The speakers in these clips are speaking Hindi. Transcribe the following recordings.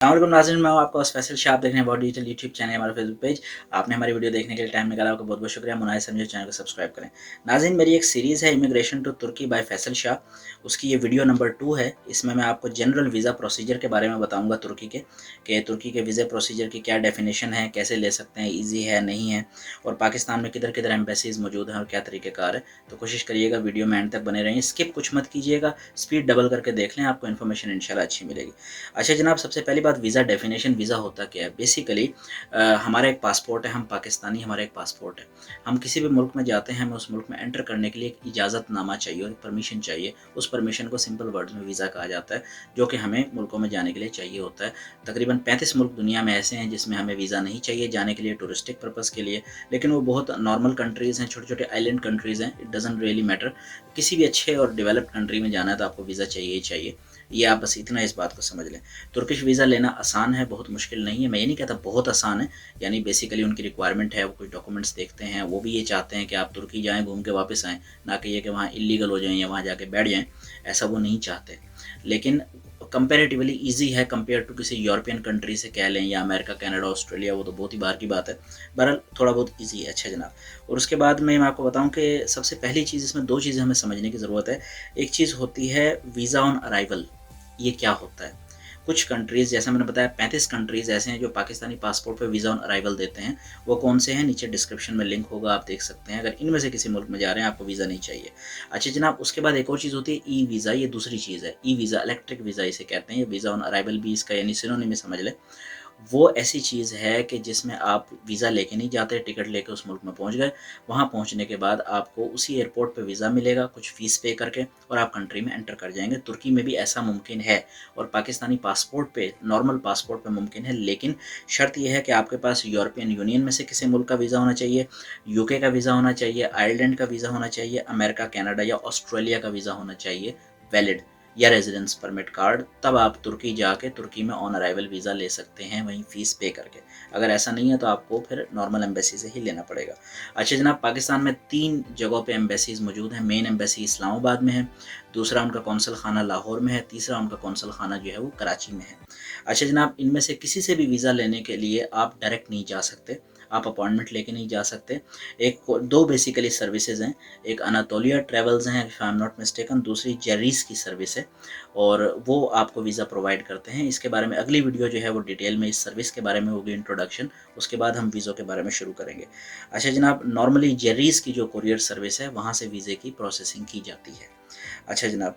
अस्सलामुअलैकुम नाज़रीन, मैं हूं आपका स्पेशल शाह। आप देख रहे हैं बहुत डिजिटल यूट्यूब चैनल, हमारा फेसबुक पेज। आपने हमारी वीडियो देखने के लिए टाइम निकाला, आपका बहुत बहुत शुक्रिया। मुनाहिद समझे चैनल को सब्सक्राइब करें। नाज़रीन, मेरी एक सीरीज़ है immigration to Turkey by Faisal Shah, उसकी ये वीडियो नंबर 2 है। इसमें मैं आपको जनरल वीज़ा प्रोसीजर के बारे में बताऊँगा तुर्की के, कि तुर्की के वीज़ा प्रोसीजर की क्या डेफिनेशन है, कैसे ले सकते हैं, ईजी है नहीं है, और पाकिस्तान में किधर किधर एम्बेसीज़ मौजूद हैं और क्या तरीक़ेकार है। तो कोशिश करिएगा वीडियो में एंड तक बने रहिए, स्किप कुछ मत कीजिएगा, स्पीड डबल करके देख लें, आपको इन्फॉर्मेशन इंशाल्लाह अच्छी मिलेगी। अच्छा जनाब, सबसे पहली बात वीज़ा डेफिनेशन। वीज़ा होता क्या है? बेसिकली हमारा एक पासपोर्ट है, हम पाकिस्तानी, हमारा एक पासपोर्ट है। हम किसी भी मुल्क में जाते हैं, हमें उस मुल्क में एंटर करने के लिए एक इजाज़तनामा चाहिए और परमिशन चाहिए। उस परमिशन को सिंपल वर्ड्स में वीज़ा कहा जाता है, जो कि हमें मुल्कों में जाने के लिए चाहिए होता है। तकरीबन 35 मुल्क दुनिया में ऐसे हैं जिसमें हमें वीज़ा नहीं चाहिए जाने के लिए, टूरिस्टिक पर्पज़ के लिए, लेकिन वो बहुत नॉर्मल कंट्रीज़ हैं, छोटे-छोटे आइलैंड कंट्रीज़ हैं। It doesn't really matter. किसी भी अच्छे और डेवलप्ड कंट्री में जाना है तो आपको वीज़ा चाहिए ही चाहिए। ये आप बस इतना इस बात को समझ लें। तुर्किश वीज़ा लेना आसान है, बहुत मुश्किल नहीं है। मैं ये नहीं कहता बहुत आसान है, यानी बेसिकली उनकी रिक्वायरमेंट है, वो कुछ डॉक्यूमेंट्स देखते हैं, वो भी ये चाहते हैं कि आप तुर्की जाएँ, घूम के वापस आएँ, ना कि ये कि वहाँ इल्लीगल हो जाएँ या वहाँ जाके बैठ जाएँ, ऐसा वो नहीं चाहते। लेकिन कंपैरेटिवली ईज़ी है कंपेयर टू किसी यूरोपियन कंट्री से कह लें, या अमेरिका, कनाडा, ऑस्ट्रेलिया, वो तो बहुत ही बाहर की बात है। बहरहाल थोड़ा बहुत ईज़ी है। अच्छा जनाब, और उसके बाद में मैं आपको बताऊँ कि सबसे पहली चीज़, इसमें 2 चीज़ें हमें समझने की ज़रूरत है। एक चीज़ होती है वीज़ा ऑन अराइवल। ये क्या होता है? कुछ कंट्रीज़, जैसा मैंने बताया, 35 कंट्रीज़ ऐसे हैं जो पाकिस्तानी पासपोर्ट पे वीज़ा ऑन अराइवल देते हैं। वो कौन से हैं? नीचे डिस्क्रिप्शन में लिंक होगा, आप देख सकते हैं। अगर इनमें से किसी मुल्क में जा रहे हैं, आपको वीज़ा नहीं चाहिए। अच्छा जनाब, उसके बाद एक और चीज़ होती है ई वीज़ा। ये दूसरी चीज़ है। ई वीज़ा, इलेक्ट्रिक वीज़ा इसे कहते हैं। ये वीज़ा ऑन अराइवल भी इसका यानी सिनोनिम में समझ लें। वो ऐसी चीज़ है कि जिसमें आप वीज़ा लेके नहीं जाते, टिकट लेके उस मुल्क में पहुँच गए। वहाँ पहुँचने के बाद आपको उसी एयरपोर्ट पे वीज़ा मिलेगा, कुछ फ़ीस पे करके, और आप कंट्री में एंटर कर जाएँगे। तुर्की में भी ऐसा मुमकिन है, और पाकिस्तानी पासपोर्ट पे, नॉर्मल पासपोर्ट पे मुमकिन है, लेकिन शर्त ये है कि आपके पास यूरोपियन यूनियन में से किसी मुल्क का वीज़ा होना चाहिए, यूके का वीज़ा होना चाहिए, आयरलैंड का वीज़ा होना चाहिए, अमेरिका, कनाडा या ऑस्ट्रेलिया का वीज़ा होना चाहिए वैलिड, या रेजिडेंस परमिट कार्ड। तब आप तुर्की जाके तुर्की में ऑन अराइवल वीज़ा ले सकते हैं, वहीं फ़ीस पे करके। अगर ऐसा नहीं है तो आपको फिर नॉर्मल एम्बेसी से ही लेना पड़ेगा। अच्छा जनाब, पाकिस्तान में 3 जगहों पे एम्बेसीज़ मौजूद हैं। मेन एम्बेसी इस्लामाबाद में है, दूसरा उनका कौंसल खाना लाहौर में है, तीसरा उनका कौंसल खाना जो है वो कराची में है। अच्छा जनाब, इनमें से किसी से भी वीज़ा लेने के लिए आप डायरेक्ट नहीं जा सकते, आप अपॉइंटमेंट लेके नहीं जा सकते। एक 2 बेसिकली सर्विसेज़ हैं। एक अनातोलिया ट्रैवल्स हैं, if I am not mistaken, दूसरी जेरीज़ की सर्विस है, और वो आपको वीज़ा प्रोवाइड करते हैं। इसके बारे में अगली वीडियो जो है वो डिटेल में इस सर्विस के बारे में होगी, इंट्रोडक्शन। उसके बाद हम वीज़ों के बारे में शुरू करेंगे। अच्छा जनाब, नॉर्मली जेरीज़ की जो कुरियर सर्विस है, वहाँ से वीज़े की प्रोसेसिंग की जाती है। अच्छा जनाब,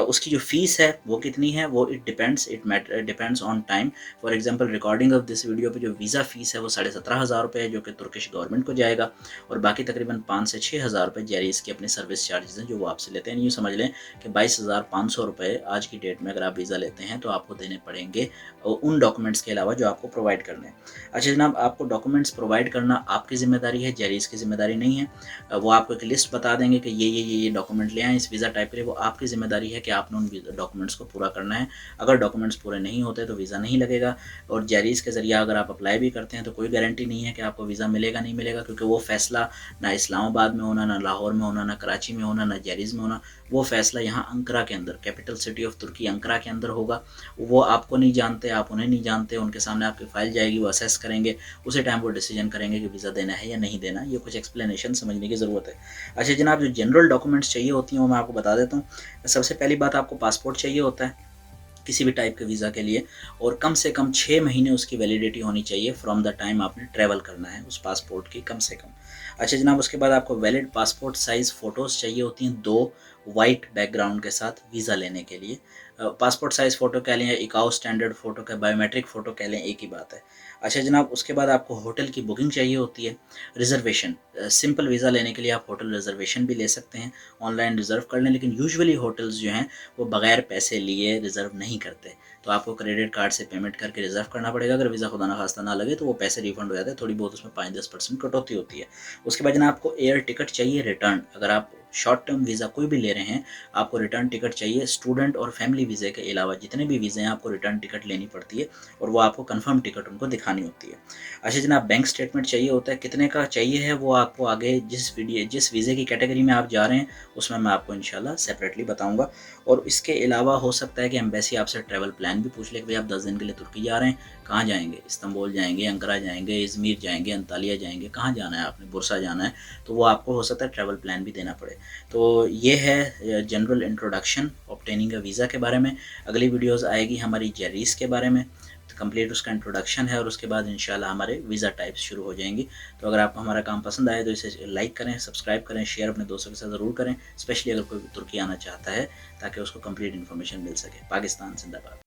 उसकी जो फ़ीस है वो कितनी है? वो depends on time. For example, recording of this video पे जो वीज़ा फ़ीस है वो 17,500 रुपये है, जो कि तुर्किश गवर्नमेंट को जाएगा, और बाकी तकरीबन 5 से 6,000 रुपये जेरीज़ की अपने सर्विस चार्जेज़ हैं जो वो आपसे लेते हैं। यूँ समझ लें कि 22,500 रुपये आज की डेट में अगर आप वीज़ा लेते हैं तो आपको देने पड़ेंगे, उन डॉक्यूमेंट्स के अलावा जो आपको प्रोवाइड करने हैं। अच्छा जनाब, आपको डॉक्यूमेंट्स प्रोवाइड करना आपकी ज़िम्मेदारी है, जेरीज़ की ज़िम्मेदारी नहीं है। वो आपको एक लिस्ट बता देंगे कि ये डॉक्यूमेंट ले आएँ इस वीज़ा टाइप के लिए। वो आपकी ज़िम्मेदारी है कि आपने उन डॉक्यूमेंट्स को पूरा करना है। अगर डॉक्यूमेंट्स पूरे नहीं होते तो वीज़ा नहीं लगेगा, और जेरीज़ के ज़रिए अगर आप अप्लाई भी करते हैं तो कोई गारंटी नहीं है कि आपको वीज़ा मिलेगा नहीं मिलेगा, क्योंकि वो फ़ैसला ना इस्लामाबाद में होना, ना लाहौर में होना, ना कराची में होना, ना जेरीज़ में होना। वो फ़ैसला यहाँ अंकारा के अंदर, capital city of Turkey Ankara के अंदर होगा। वो आपको नहीं जानते, आप उन्हें नहीं जानते, उनके सामने आपकी फ़ाइल जाएगी, वो असेस करेंगे, उसी टाइम वो डिसीजन करेंगे कि वीज़ा देना है या नहीं देना। ये कुछ एक्सप्लेनेशन समझने की ज़रूरत है। अच्छा जनाब, जो जनरल डॉक्यूमेंट्स चाहिए होती हैं वो मैं आपको बता देता हूँ। सबसे पहली बात, आपको पासपोर्ट चाहिए होता है किसी भी टाइप के वीज़ा के लिए, और कम से कम 6 महीने उसकी वैलिडिटी होनी चाहिए फ्रॉम द टाइम आपने ट्रैवल करना है, उस पासपोर्ट की कम से कम। अच्छा जनाब, उसके बाद आपको वैलिड पासपोर्ट साइज़ फ़ोटोज़ चाहिए होती हैं, 2 वाइट बैकग्राउंड के साथ वीज़ा लेने के लिए। पासपोर्ट साइज़ फ़ोटो कह लें या इकाउ स्टैंडर्ड फ़ोटो कह, बायोमेट्रिक फ़ोटो कह लें, एक ही बात है। अच्छा जनाब, उसके बाद आपको होटल की बुकिंग चाहिए होती है, रिज़र्वेशन। सिंपल वीज़ा लेने के लिए आप होटल रिज़र्वेशन भी ले सकते हैं, ऑनलाइन रिज़र्व कर लें, लेकिन यूजुअली होटल्स जो हैं वो बगैर पैसे लिए रिज़र्व नहीं करते। तो आपको क्रेडिट कार्ड से पेमेंट करके रिज़र्व करना पड़ेगा। अगर वीज़ा खुदा ना खास्ता ना लगे तो वो पैसे रिफ़ंड हो जाते हैं, थोड़ी बहुत उसमें 5-10% कटौती होती है। उसके बाद जनाब, आपको एयर टिकट चाहिए रिटर्न। अगर आप शॉर्ट टर्म वीज़ा कोई भी ले रहे हैं, आपको रिटर्न टिकट चाहिए। स्टूडेंट और फैमिली वीज़े के अलावा जितने भी वीज़े हैं आपको रिटर्न टिकट लेनी पड़ती है और वो आपको कन्फर्म टिकट उनको दिखानी होती है। अच्छा जनाब, बैंक स्टेटमेंट चाहिए होता है, कितने का चाहिए है वो आपको आगे जिस वीज़े की कैटेगरी में आप जा रहे हैं उसमें मैं आपको इंशाल्लाह सेपरेटली बताऊँगा। और इसके अलावा हो सकता है कि एम्बेसी आपसे ट्रैवल प्लान भी पूछ ले कि भाई आप 10 दिन के लिए तुर्की जा रहे हैं, कहाँ जाएँगे? इस्तांबुल जाएँगे, अंकारा जाएँगे, इज़मिर जाएँगे, अंतालिया जाएँगे, कहाँ जाना है आपने? बुरसा जाना है, तो वो आपको हो सकता है ट्रैवल प्लान भी देना पड़े। तो ये है general introduction obtaining a visa के बारे में। अगली वीडियोज़ आएगी हमारी जेरीस के बारे में, कंप्लीट उसका इंट्रोडक्शन है और उसके बाद इंशाल्लाह हमारे वीज़ा टाइप्स शुरू हो जाएंगी। तो अगर आपको हमारा काम पसंद आए तो इसे लाइक करें, सब्सक्राइब करें, शेयर अपने दोस्तों के साथ ज़रूर करें, स्पेशली अगर कोई तुर्की आना चाहता है ताकि उसको कंप्लीट इन्फॉर्मेशन मिल सके। पाकिस्तान जिंदाबाद।